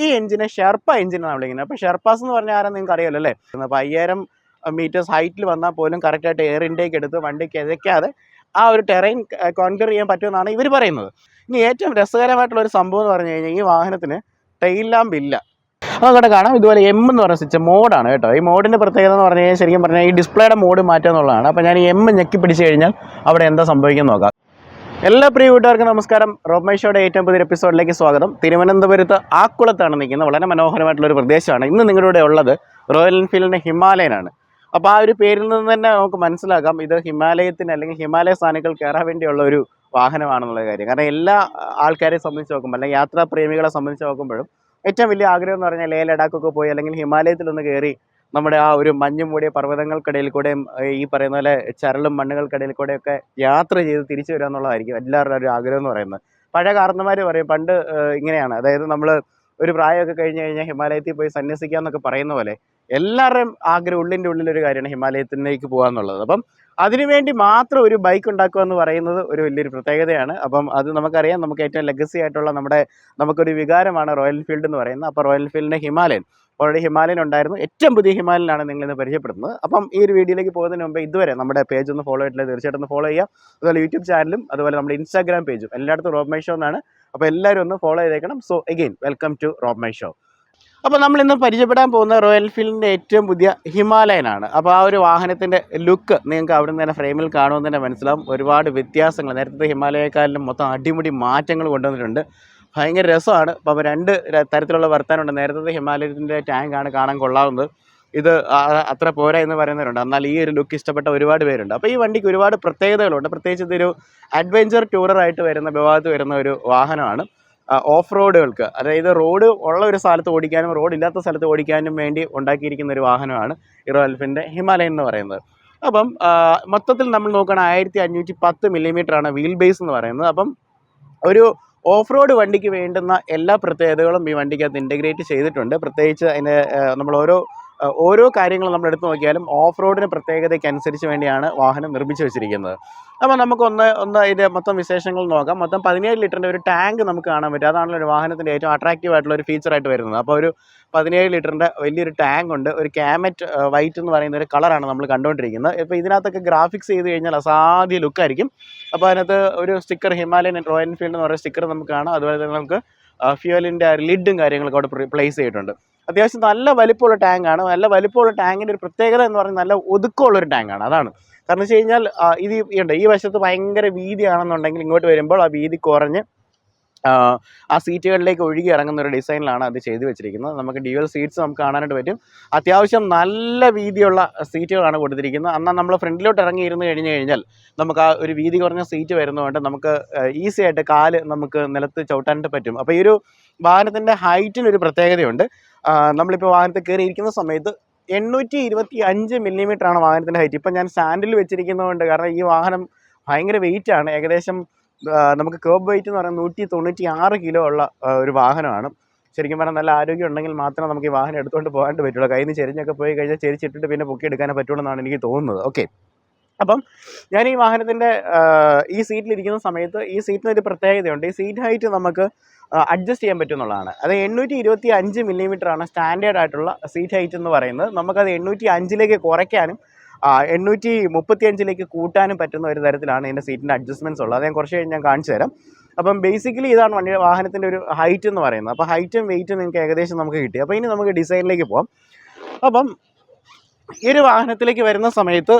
ഈ എഞ്ചിനെ sherpa engine എന്നാണ് വിളിക്കുന്നത്. അപ്പോൾ ഷെർപ്പാസ് എന്ന് പറഞ്ഞാൽ ആരാ നിങ്ങൾക്ക് അറിയാമല്ലോ അല്ലേ? അപ്പോൾ 5000 മീറ്റേഴ്സ് ഹൈറ്റിൽ വന്നാൽ പോലും കറക്റ്റായിട്ട് എയർ ഇൻടേക്ക് എടുത്ത് വണ്ടി കിതയ്ക്കാതെ ആ ഒരു ടെറൈൻ കോൺക്വർ ചെയ്യാൻ പറ്റുമെന്നാണ് ഇവർ പറയുന്നത്. ഇനി ഏറ്റവും രസകരമായിട്ടുള്ള ഒരു സംഭവം എന്ന് പറഞ്ഞു കഴിഞ്ഞാൽ ഈ വാഹനത്തിന് ടെയിൽ ലാമ്പ് ഇല്ല. അതവിടെ കാണാം. ഇതുപോലെ എം എന്ന് പറഞ്ഞ സ്വിച്ച് മോഡാണ് കേട്ടോ. ഈ മോഡിൻ്റെ പ്രത്യേകത എന്ന് പറഞ്ഞു കഴിഞ്ഞാൽ ശരിക്കും പറഞ്ഞാൽ ഈ ഡിസ്പ്ലേയുടെ മോഡ് മാറ്റുക എന്നുള്ളതാണ്. അപ്പോൾ ഞാൻ ഈ എം ഞെക്കി പിടിച്ച് കഴിഞ്ഞാൽ അവിടെ എന്താ സംഭവിക്കുന്നത് നോക്കാം. എല്ലാ പ്രിയ കൂട്ടുകാർക്കും നമസ്കാരം. റോബ് മൈ ഷോയുടെ ഏറ്റവും പുതിയ എപ്പിസോഡിലേക്ക് സ്വാഗതം. തിരുവനന്തപുരത്ത് ആക്കുളത്താണ് നിൽക്കുന്നത്. വളരെ മനോഹരമായിട്ടുള്ളൊരു പ്രദേശമാണ്. ഇന്ന് നിങ്ങളുടെ ഉള്ളത് റോയൽ എൻഫീൽഡിൻ്റെ ഹിമാലയനാണ്. അപ്പോൾ ആ ഒരു പേരിൽ നിന്ന് തന്നെ നമുക്ക് മനസ്സിലാക്കാം ഇത് ഹിമാലയത്തിന് അല്ലെങ്കിൽ ഹിമാലയ സ്ഥാനങ്ങൾ കയറാൻ വേണ്ടിയുള്ള ഒരു വാഹനമാണെന്നുള്ള കാര്യം. കാരണം എല്ലാ ആൾക്കാരെ സംബന്ധിച്ച് നോക്കുമ്പോൾ അല്ലെങ്കിൽ യാത്രാ പ്രേമികളെ സംബന്ധിച്ച് നോക്കുമ്പോഴും ഏറ്റവും വലിയ ആഗ്രഹം എന്ന് പറഞ്ഞാൽ ലേ ലഡാക്കൊക്കെ പോയി അല്ലെങ്കിൽ ഹിമാലയത്തിലൊന്ന് കയറി നമ്മുടെ ആ ഒരു മഞ്ഞ് മൂടിയ പർവ്വതങ്ങൾക്കിടയിൽ കൂടെയും ഈ പറയുന്ന പോലെ ചരളും മണ്ണുകൾക്കിടയിൽ കൂടെയൊക്കെ യാത്ര ചെയ്ത് തിരിച്ചു വരിക എന്നുള്ളതായിരിക്കും എല്ലാവരുടെ ഒരു ആഗ്രഹം എന്ന് പറയുന്നത്. പഴയ കാരണന്മാർ പറയും പണ്ട് ഇങ്ങനെയാണ്, അതായത് നമ്മൾ ഒരു പ്രായമൊക്കെ കഴിഞ്ഞ് കഴിഞ്ഞാൽ ഹിമാലയത്തിൽ പോയി സന്യസിക്കുക എന്നൊക്കെ പറയുന്ന പോലെ എല്ലാവരുടെയും ആഗ്രഹം ഉള്ളിൻ്റെ ഉള്ളിലൊരു കാര്യമാണ് ഹിമാലയത്തിലേക്ക് പോകുക എന്നുള്ളത്. അപ്പം അതിനുവേണ്ടി മാത്രം ഒരു ബൈക്ക് ഉണ്ടാക്കുക എന്ന് പറയുന്നത് ഒരു വലിയൊരു പ്രത്യേകതയാണ്. അപ്പം അത് നമുക്കറിയാം, നമുക്ക് ഏറ്റവും ലെഗസി ആയിട്ടുള്ള നമുക്കൊരു വികാരമാണ് റോയൽ എൻഫീൽഡ് എന്ന് പറയുന്നത്. അപ്പോൾ റോയൽ എൻഫീൽഡിൻ്റെ ഹിമാലയൻ ഓൾറെഡി ഹിമാലയൻ ഉണ്ടായിരുന്നു. ഏറ്റവും പുതിയ ഹിമാലയനാണ് നിങ്ങളിന്ന് പരിചയപ്പെടുന്നത്. അപ്പം ഈ ഒരു വീഡിയോയിലേക്ക് പോകുന്നതിന് മുമ്പ് ഇതുവരെ നമ്മുടെ പേജ് ഒന്ന് ഫോളോ ചെയ്തിട്ടില്ല, തീർച്ചയായിട്ടും ഒന്ന് ഫോളോ ചെയ്യുക. അതുപോലെ യൂട്യൂബ് ചാനലും അതുപോലെ നമ്മുടെ ഇൻസ്റ്റാഗ്രാം പേജും എല്ലായിടത്തും റോബ് മൈ ഷോ എന്നാണ്. അപ്പോൾ എല്ലാവരും ഒന്ന് ഫോളോ ചെയ്തേക്കണം. So again welcome to Rob my show. അപ്പോൾ നമ്മളിന്ന് പരിചയപ്പെടാൻ പോകുന്ന റോയൽ എൻഫീൽഡിൻ്റെ ഏറ്റവും പുതിയ ഹിമാലയനാണ്. അപ്പോൾ ആ ഒരു വാഹനത്തിൻ്റെ ലുക്ക് നിങ്ങൾക്ക് അവിടെ നിന്ന് തന്നെ ഫ്രെയിമിൽ കാണുമെന്ന് തന്നെ മനസ്സിലാവും. ഒരുപാട് വ്യത്യാസങ്ങൾ, നേരത്തെ ഹിമാലയക്കാരിലും മൊത്തം അടിമുടി മാറ്റങ്ങൾ കൊണ്ടുവന്നിട്ടുണ്ട്. ഭയങ്കര രസമാണ്. അപ്പോൾ രണ്ട് തരത്തിലുള്ള വർത്താനമുണ്ട്. നേരത്തെ ഹിമാലയത്തിൻ്റെ ടാങ്കാണ് കാണാൻ കൊള്ളാവുന്നത്, ഇത് അത്ര പോരാ എന്ന് പറയുന്നവരുണ്ട്. എന്നാൽ ഈ ഒരു ലുക്ക് ഇഷ്ടപ്പെട്ട ഒരുപാട് പേരുണ്ട്. അപ്പോൾ ഈ വണ്ടിക്ക് ഒരുപാട് പ്രത്യേകതകളുണ്ട്. പ്രത്യേകിച്ച് ഇതൊരു അഡ്വഞ്ചർ ടൂററായിട്ട് വരുന്ന വിഭാഗത്ത് വരുന്ന ഒരു വാഹനമാണ്. ഓഫ് റോഡുകൾക്ക്, അതായത് റോഡ് ഉള്ള ഒരു സ്ഥലത്ത് ഓടിക്കാനും റോഡ് ഇല്ലാത്ത സ്ഥലത്ത് ഓടിക്കാനും വേണ്ടി ഉണ്ടാക്കിയിരിക്കുന്ന ഒരു വാഹനമാണ് ഈ റോയൽ എൻഫീൽഡിൻ്റെ ഹിമാലയൻ എന്ന് പറയുന്നത്. അപ്പം മൊത്തത്തിൽ നമ്മൾ നോക്കുകയാണെങ്കിൽ 1510 മില്ലിമീറ്ററാണ് വീൽ ബേസ് എന്ന് പറയുന്നത്. അപ്പം ഒരു ഓഫ് റോഡ് വണ്ടിക്ക് വേണ്ടുന്ന എല്ലാ പ്രത്യേകതകളും ഈ വണ്ടിക്കകത്ത് ഇൻറ്റഗ്രേറ്റ് ചെയ്തിട്ടുണ്ട്. പ്രത്യേകിച്ച് അതിൻ്റെ നമ്മൾ ഓരോ കാര്യങ്ങളും നമ്മൾ എടുത്തു നോക്കിയാലും ഓഫ് റോഡിന് പ്രത്യേകതയ്ക്ക് അനുസരിച്ച് വേണ്ടിയാണ് വാഹനം നിർമ്മിച്ച് വെച്ചിരിക്കുന്നത്. അപ്പോൾ നമുക്കൊന്ന് ഇതിൻ്റെ മൊത്തം വിശേഷങ്ങൾ നോക്കാം. മൊത്തം 17 ലിറ്ററിൻ്റെ ഒരു ടാങ്ക് നമുക്ക് കാണാൻ പറ്റും. അതാണല്ലോ ഒരു വാഹനത്തിൻ്റെ ഏറ്റവും അട്രാക്റ്റീവ് ആയിട്ടുള്ള ഒരു ഫീച്ചറായിട്ട് വരുന്നത്. അപ്പോൾ ഒരു 17 ലിറ്ററിൻ്റെ വലിയൊരു ടാങ്ക് ഉണ്ട്. ഒരു ക്യാമറ്റ് വൈറ്റ് എന്ന് പറയുന്ന ഒരു കളറാണ് നമ്മൾ കണ്ടുകൊണ്ടിരിക്കുന്നത്. ഇപ്പോൾ ഇതിനകത്തൊക്കെ ഗ്രാഫിക്സ് ചെയ്ത് കഴിഞ്ഞാൽ അസാധ്യ ലുക്കായിരിക്കും. അപ്പോൾ അതിനകത്ത് ഒരു സ്റ്റിക്കർ ഹിമാലയൻ റോയൽ എൻഫീൽഡ് എന്ന് പറയുന്ന സ്റ്റിക്കർ നമുക്ക് കാണാം. അതുപോലെ തന്നെ നമുക്ക് ഫ്യൂവലിൻ്റെ ലിഡും കാര്യങ്ങളൊക്കെ അവിടെ പ്ലേസ് ചെയ്തിട്ടുണ്ട്. അത്യാവശ്യം നല്ല വലിപ്പമുള്ള ടാങ്കാണ്. നല്ല വലിപ്പമുള്ള ടാങ്കിൻ്റെ ഒരു പ്രത്യേകത എന്ന് പറഞ്ഞാൽ നല്ല ഒതുക്കമുള്ളൊരു ടാങ്കാണ്. അതാണ് കാരണം വെച്ച് കഴിഞ്ഞാൽ ഈ വശത്ത് ഭയങ്കര വീതിയാണെന്നുണ്ടെങ്കിൽ ഇങ്ങോട്ട് വരുമ്പോൾ ആ വീതി കുറഞ്ഞ് ആ സീറ്റുകളിലേക്ക് ഒഴുകി ഇറങ്ങുന്ന ഒരു ഡിസൈനിലാണ് അത് ചെയ്തു വെച്ചിരിക്കുന്നത്. നമുക്ക് ഡ്യുവൽ സീറ്റ്സ് നമുക്ക് കാണാനായിട്ട് പറ്റും. അത്യാവശ്യം നല്ല വീതിയുള്ള സീറ്റുകളാണ് കൊടുത്തിരിക്കുന്നത്. എന്നാൽ നമ്മൾ ഫ്രണ്ടിലോട്ട് ഇറങ്ങിയിരുന്ന് കഴിഞ്ഞാൽ നമുക്ക് ആ ഒരു വീതി കുറഞ്ഞ സീറ്റ് വരുന്നതുകൊണ്ട് നമുക്ക് ഈസി ആയിട്ട് കാല് നമുക്ക് നിലത്ത് ചവിട്ടാനായിട്ട് പറ്റും. അപ്പോൾ ഈ ഒരു വാഹനത്തിൻ്റെ ഹൈറ്റിനൊരു പ്രത്യേകതയുണ്ട്. നമ്മളിപ്പോൾ വാഹനത്തിൽ കയറിയിരിക്കുന്ന സമയത്ത് 825 മില്ലിമീറ്ററാണ് വാഹനത്തിൻ്റെ ഹൈറ്റ്. ഇപ്പം ഞാൻ സ്റ്റാൻഡിൽ വെച്ചിരിക്കുന്നതുകൊണ്ട്, കാരണം ഈ വാഹനം ഭയങ്കര വെയിറ്റാണ്. ഏകദേശം നമുക്ക് കേർബ് വെയിറ്റ് എന്ന് പറയുന്നത് 196 കിലോ ഉള്ള ഒരു വാഹനമാണ്. ശരിക്കും പറഞ്ഞാൽ നല്ല ആരോഗ്യം ഉണ്ടെങ്കിൽ മാത്രമേ നമുക്ക് ഈ വാഹനം എടുത്തുകൊണ്ട് പോകാനായിട്ട് പറ്റുള്ളൂ. കയ്യിൽ നിന്ന് ചെരിഞ്ഞൊക്കെ പോയി കഴിഞ്ഞാൽ ചെരിച്ചിട്ടിട്ട് പിന്നെ പൊക്കിയെടുക്കാനേ പറ്റുള്ളൂ എന്നാണ് എനിക്ക് തോന്നുന്നത്. ഓക്കെ, അപ്പം ഞാൻ ഈ വാഹനത്തിൻ്റെ ഈ സീറ്റിലിരിക്കുന്ന സമയത്ത് ഈ സീറ്റിനൊരു പ്രത്യേകതയുണ്ട്. ഈ സീറ്റ് ഹൈറ്റ് നമുക്ക് അഡ്ജസ്റ്റ് ചെയ്യാൻ പറ്റും എന്നുള്ളതാണ്. അത് 825 മില്ലിമീറ്ററാണ് സ്റ്റാൻഡേർഡ് ആയിട്ടുള്ള സീറ്റ് ഹൈറ്റ് എന്ന് പറയുന്നത്. നമുക്കത് 805 കുറയ്ക്കാനും 835 കൂട്ടാനും പറ്റുന്ന ഒരു തരത്തിലാണ് ഇതിൻ്റെ സീറ്റിൻ്റെ അഡ്ജസ്റ്റ്മെൻറ്റ്സ് ഉള്ളത്. അത് ഞാൻ കുറച്ച് കഴിഞ്ഞ് ഞാൻ കാണിച്ചു തരാം. അപ്പം ബേസിക്കലി ഇതാണ് വാഹനത്തിൻ്റെ ഒരു ഹൈറ്റ് എന്ന് പറയുന്നത്. അപ്പോൾ ഹൈറ്റും വെയിറ്റും നിങ്ങൾക്ക് ഏകദേശം നമുക്ക് കിട്ടി. അപ്പോൾ ഇനി നമുക്ക് ഡിസൈനിലേക്ക് പോകാം. അപ്പം ഈ ഒരു വാഹനത്തിലേക്ക് വരുന്ന സമയത്ത്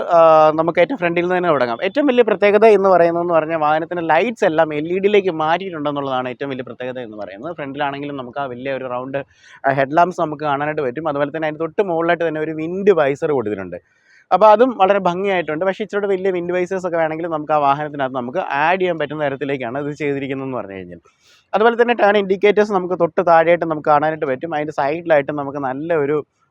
നമുക്ക് ഏറ്റവും ഫ്രണ്ടിൽ നിന്ന് തന്നെ തുടങ്ങാം. ഏറ്റവും വലിയ പ്രത്യേകത എന്ന് പറഞ്ഞാൽ വാഹനത്തിൻ്റെ ലൈറ്റ്സ് എല്ലാം LED മാറ്റിയിട്ടുണ്ടെന്നുള്ളതാണ് ഏറ്റവും വലിയ പ്രത്യേകത എന്ന് പറയുന്നത്. ഫ്രണ്ടിലാണെങ്കിലും നമുക്ക് ആ വലിയ ഒരു റൗണ്ട് ഹെഡ് ലാംപ്സ് നമുക്ക് കാണാനായിട്ട് പറ്റും. അതുപോലെ തന്നെ അതിന് തൊട്ട് മുകളിലായിട്ട് തന്നെ ഒരു വിൻഡ് വൈസർ കൊടുത്തിട്ടുണ്ട്. അപ്പോൾ അതും വളരെ ഭംഗിയായിട്ടുണ്ട്. പക്ഷേ ഇച്ചിരി വലിയ വിൻഡ് വൈസേഴ്സ് ഒക്കെ വേണമെങ്കിൽ നമുക്ക് ആ വാഹനത്തിനകത്ത് നമുക്ക് ആഡ് ചെയ്യാൻ പറ്റുന്ന തരത്തിലേക്കാണ് ഇത് ചെയ്തിരിക്കുന്നതെന്ന് പറഞ്ഞു കഴിഞ്ഞാൽ. അതുപോലെ തന്നെ ടേൺ ഇൻഡിക്കേറ്റേഴ്സ് നമുക്ക് തൊട്ട് താഴെയായിട്ട് നമുക്ക് കാണാനായിട്ട് പറ്റും. അതിൻ്റെ സൈഡിലായിട്ട് നമുക്ക് നല്ല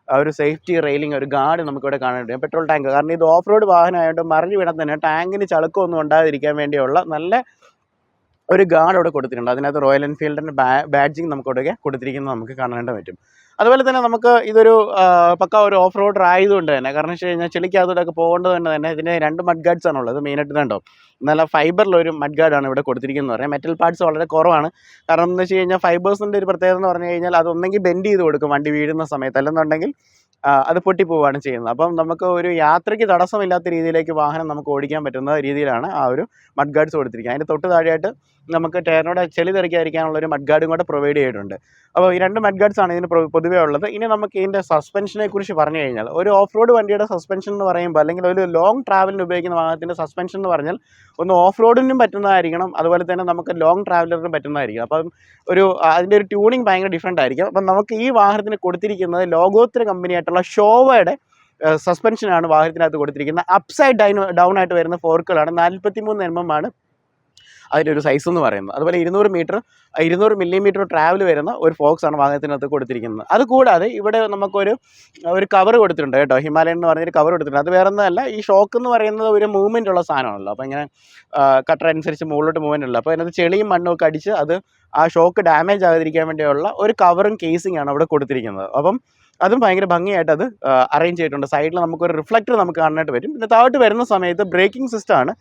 ഒരു സേഫ്റ്റി റെയിലിംഗ്, ഒരു ഗാർഡ് നമുക്കിവിടെ കാണാനായിട്ട് പറ്റും. പെട്രോൾ ടാങ്ക്, കാരണം ഇത് ഓഫ് റോഡ് വാഹനമായിട്ട് മറിഞ്ഞു വീണാൽ തന്നെ ടാങ്കിന് ചളുക്കമൊന്നും ഉണ്ടാകാതിരിക്കാൻ വേണ്ടിയുള്ള നല്ല ഒരു ഗാർഡ് അവിടെ കൊടുത്തിട്ടുണ്ട്. അതിനകത്ത് റോയൽ എൻഫീൽഡിൻ്റെ ബാഡ്ജിങ് നമുക്ക് അവിടെ കൊടുത്തിരിക്കുന്നത് നമുക്ക് കാണാനായിട്ട് പറ്റും. അതുപോലെ തന്നെ നമുക്ക് ഇതൊരു പക്ക ഒരു ഓഫ് റോഡർ ആയതുകൊണ്ട് തന്നെ, കാരണം വെച്ച് കഴിഞ്ഞാൽ ചെളിക്കകത്തോടൊക്കെ പോകേണ്ടത് തന്നെ ഇതിന് 2 മഡ് ഗാർഡ്സ് ആണുള്ളത്. മെയിനായിട്ട് കണ്ടോ, നല്ല ഫൈബറിലൊരു മഡ് ഗാർഡാണ് ഇവിടെ കൊടുത്തിരിക്കുന്നത് പറയാം. മെറ്റൽ പാർട്സ് വളരെ കുറവാണ്. കാരണം എന്ന് വെച്ച് കഴിഞ്ഞാൽ ഫൈബേഴ്സിൻ്റെ ഒരു പ്രത്യേകത എന്ന് പറഞ്ഞു കഴിഞ്ഞാൽ അതൊന്നെങ്കിൽ ബെൻഡ് ചെയ്ത് കൊടുക്കും വണ്ടി വീഴുന്ന സമയത്ത്, അല്ലെന്നുണ്ടെങ്കിൽ അത് പൊട്ടിപ്പോവുകയാണ് ചെയ്യുന്നത്. അപ്പം നമുക്ക് ഒരു യാത്രയ്ക്ക് തടസ്സമില്ലാത്ത രീതിയിലേക്ക് വാഹനം നമുക്ക് ഓടിക്കാൻ പറ്റുന്ന രീതിയിലാണ് ആ ഒരു മഡ് ഗാർഡ്സ് കൊടുത്തിരിക്കുന്നത്. അതിൻ്റെ തൊട്ട് താഴെയായിട്ട് നമുക്ക് ടയറിനോട് ചെളി തെറിക്കാതിരിക്കാനുള്ള ഒരു മഡ് ഗാർഡും കൂടെ പ്രൊവൈഡ് ചെയ്തിട്ടുണ്ട്. അപ്പോൾ ഈ 2 മഡ് ഗാർഡ്സ് ആണ് ഇതിന് പൊതുവേ ഉള്ളത്. ഇനി നമുക്ക് ഇതിൻ്റെ സസ്പെൻഷനെ കുറിച്ച് പറഞ്ഞു കഴിഞ്ഞാൽ, ഒരു ഓഫ് റോഡ് വണ്ടിയുടെ സസ്പെൻഷൻ എന്ന് പറയുമ്പോൾ, അല്ലെങ്കിൽ ഒരു ലോങ് ട്രാവലിന് ഉപയോഗിക്കുന്ന വാഹനത്തിൻ്റെ സസ്പെൻഷൻ എന്ന് പറഞ്ഞാൽ ഒന്ന് ഓഫ് റോഡിനും പറ്റുന്നതായിരിക്കണം, അതുപോലെ തന്നെ നമുക്ക് ലോങ് ട്രാവലറിനും പറ്റുന്നതായിരിക്കും. അപ്പം അതിൻ്റെ ഒരു ട്യൂണിങ് ഭയങ്കര ഡിഫറൻ്റ് ആയിരിക്കും. അപ്പം നമുക്ക് ഈ വാഹനത്തിന് കൊടുത്തിരിക്കുന്നത് ലോകോത്തര കമ്പനിയായിട്ടുള്ള ഷോവയുടെ സസ്പെൻഷനാണ് വാഹനത്തിനകത്ത് കൊടുത്തിരിക്കുന്നത്. അപ്സൈഡ് ഡൗൺ ആയിട്ട് വരുന്ന ഫോർക്കുകളാണ്. 43 mm ആണ് അതിൻ്റെ ഒരു സൈസ് എന്ന് പറയുന്നത്. അതുപോലെ 200 മില്ലിമീറ്റർ ട്രാവൽ വരുന്ന ഒരു ഫോക്സാണ് വാഹനത്തിനകത്ത് കൊടുത്തിരിക്കുന്നത്. അതുകൂടാതെ ഇവിടെ നമുക്കൊരു കവർ കൊടുത്തിട്ടുണ്ട് കേട്ടോ, ഹിമാലയൻ എന്ന് പറഞ്ഞൊരു കവർ കൊടുത്തിട്ടുണ്ട്. അത് വേറെ ഒന്നുമല്ല, ഈ ഷോക്ക് എന്ന് പറയുന്നത് ഒരു മൂവ്മെൻ്റ് ഉള്ള സാധനമാണല്ലോ. അപ്പോൾ ഇങ്ങനെ കട്ടർ അനുസരിച്ച് മുകളിലോട്ട് മൂവ്മെൻ്റ് ഉള്ളത്. അപ്പോൾ അതിനകത്ത് ചെളിയും മണ്ണും ഒക്കെ അടിച്ച് അത് ആ ഷോക്ക് ഡാമേജ് ആകാതിരിക്കാൻ വേണ്ടിയുള്ള ഒരു കവറും കേസിംഗ് ആണ് അവിടെ കൊടുത്തിരിക്കുന്നത്. അപ്പം അതും ഭയങ്കര ഭംഗിയായിട്ട് അത് അറേഞ്ച് ചെയ്തിട്ടുണ്ട്. സൈഡിൽ നമുക്കൊരു റിഫ്ലക്ടർ നമുക്ക് കാണാനായിട്ട് വരും. പിന്നെ താഴോട്ട് വരുന്ന സമയത്ത് ബ്രേക്കിംഗ് സിസ്റ്റമാണ്.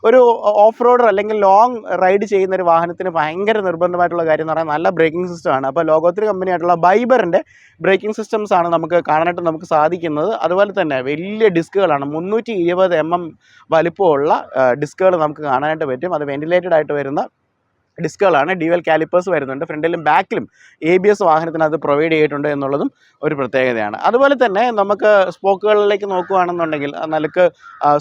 ഒരു ഓഫ് റോഡർ അല്ലെങ്കിൽ ലോങ് റൈഡ് ചെയ്യുന്ന ഒരു വാഹനത്തിന് ഭയങ്കര നിർബന്ധമായിട്ടുള്ള കാര്യം എന്ന് പറഞ്ഞാൽ നല്ല ബ്രേക്കിംഗ് സിസ്റ്റമാണ്. അപ്പോൾ ലോകോത്തര കമ്പനിയായിട്ടുള്ള ബൈബറിൻ്റെ ബ്രേക്കിംഗ് സിസ്റ്റംസ് ആണ് നമുക്ക് കാണാനായിട്ട് നമുക്ക് സാധിക്കുന്നത്. അതുപോലെ തന്നെ വലിയ ഡിസ്കുകളാണ്, 320 mm വലിപ്പമുള്ള ഡിസ്കുകൾ നമുക്ക് കാണാനായിട്ട് പറ്റും. അത് വെന്റിലേറ്റഡ് ആയിട്ട് വരുന്ന ഡിസ്കുകളാണ്. ഡ്യുവൽ കാലിപ്പേഴ്സ് വരുന്നുണ്ട്. ഫ്രണ്ടിലും ബാക്കിലും ABS വാഹനത്തിനകത്ത് പ്രൊവൈഡ് ചെയ്തിട്ടുണ്ട് എന്നുള്ളതും ഒരു പ്രത്യേകതയാണ്. അതുപോലെ തന്നെ നമുക്ക് സ്പോക്കുകളിലേക്ക് നോക്കുകയാണെന്നുണ്ടെങ്കിൽ നല്ലക്ക്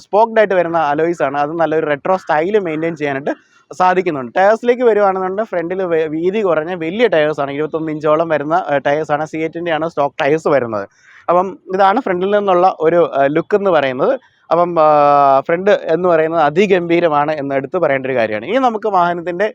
സ്പോക്ഡ് ആയിട്ട് വരുന്ന അലോയ്സ് ആണ്. അത് നല്ലൊരു റെട്രോ സ്റ്റൈൽ മെയിൻറ്റെയിൻ ചെയ്യാനായിട്ട് സാധിക്കുന്നുണ്ട്. ടയേഴ്സിലേക്ക് വരുവാണെന്നുണ്ടെങ്കിൽ ഫ്രണ്ടിൽ വീതി കുറഞ്ഞ വലിയ ടയേഴ്സാണ്, 21 ഇഞ്ചോളം വരുന്ന ടയേഴ്സാണ്. C8-ൻ്റെ ആണ് സ്റ്റോക്ക് ടയേഴ്സ് വരുന്നത്. അപ്പം ഇതാണ് ഫ്രണ്ടിൽ നിന്നുള്ള ഒരു ലുക്ക് എന്ന് പറയുന്നത്. അപ്പം ഫ്രണ്ട് എന്ന് പറയുന്നത് അതിഗംഭീരമാണ് എന്ന് എടുത്ത് പറയേണ്ട ഒരു കാര്യമാണ്. ഇനി നമുക്ക് വാഹനത്തിൻ്റെ